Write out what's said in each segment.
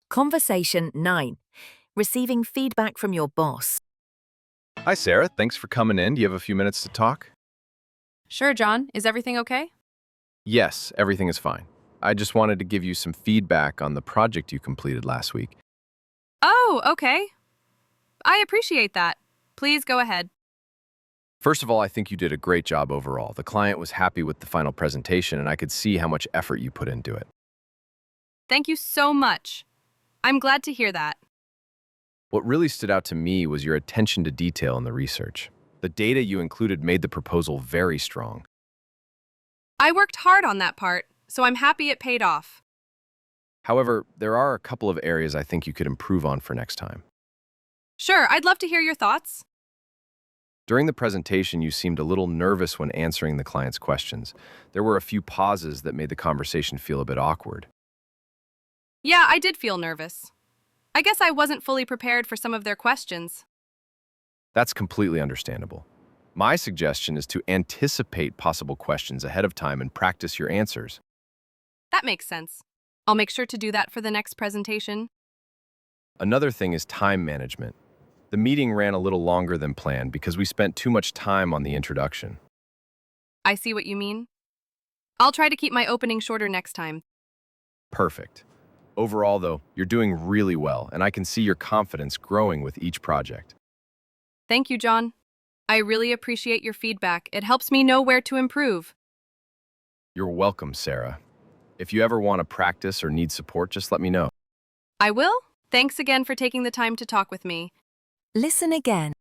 Conversation 9. Receiving feedback from your boss. Hi, Sarah. Thanks for coming in. Do you have a few minutes to talk? Sure, John. Is everything okay? Yes, everything is fine. I just wanted to give you some feedback on the project you completed last week. Oh, okay. I appreciate that. Please go ahead. First of all, I think you did a great job overall. The client was happy with the final presentation, and I could see how much effort you put into it. Thank you so much. I'm glad to hear that. What really stood out to me was your attention to detail in the research. The data you included made the proposal very strong. I worked hard on that part, so I'm happy it paid off. However, there are a couple of areas I think you could improve on for next time. Sure, I'd love to hear your thoughts. During the presentation, you seemed a little nervous when answering the client's questions. There were a few pauses that made the conversation feel a bit awkward. Yeah, I did feel nervous. I guess I wasn't fully prepared for some of their questions. That's completely understandable. My suggestion is to anticipate possible questions ahead of time and practice your answers. That makes sense. I'll make sure to do that for the next presentation. Another thing is time management. The meeting ran a little longer than planned because we spent too much time on the introduction. I see what you mean. I'll try to keep my opening shorter next time. Perfect. Overall, though, you're doing really well, and I can see your confidence growing with each project. Thank you, John. I really appreciate your feedback. It helps me know where to improve. You're welcome, Sarah. If you ever want to practice or need support, just let me know. I will. Thanks again for taking the time to talk with me. Listen again.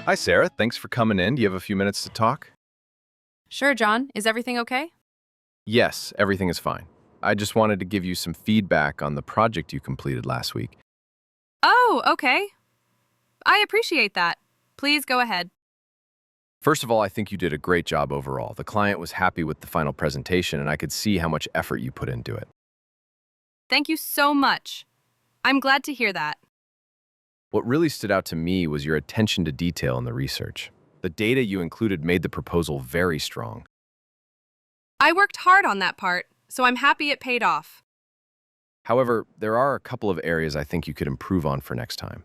Hi, Sarah. Thanks for coming in. Do you have a few minutes to talk? Sure, John. Is everything okay? Yes, everything is fine. I just wanted to give you some feedback on the project you completed last week. Oh, okay. I appreciate that. Please go ahead. First of all, I think you did a great job overall. The client was happy with the final presentation, and I could see how much effort you put into it. Thank you so much. I'm glad to hear that. What really stood out to me was your attention to detail in the research. The data you included made the proposal very strong. I worked hard on that part, so I'm happy it paid off. However, there are a couple of areas I think you could improve on for next time.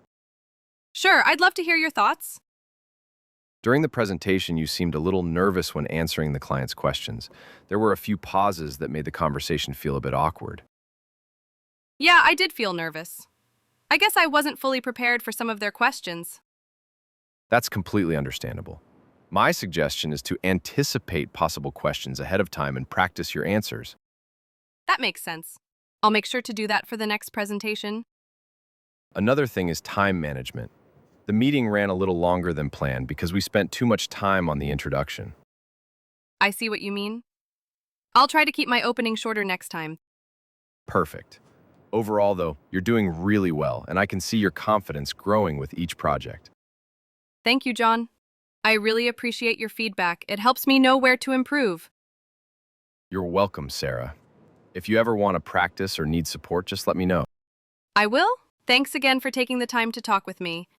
Sure, I'd love to hear your thoughts. During the presentation, you seemed a little nervous when answering the client's questions. There were a few pauses that made the conversation feel a bit awkward. Yeah, I did feel nervous. I guess I wasn't fully prepared for some of their questions. That's completely understandable. My suggestion is to anticipate possible questions ahead of time and practice your answers. That makes sense. I'll make sure to do that for the next presentation. Another thing is time management. The meeting ran a little longer than planned because we spent too much time on the introduction. I see what you mean. I'll try to keep my opening shorter next time. Perfect. Overall, though, you're doing really well, and I can see your confidence growing with each project. Thank you, John. I really appreciate your feedback. It helps me know where to improve. You're welcome, Sarah. If you ever want to practice or need support, just let me know. I will. Thanks again for taking the time to talk with me.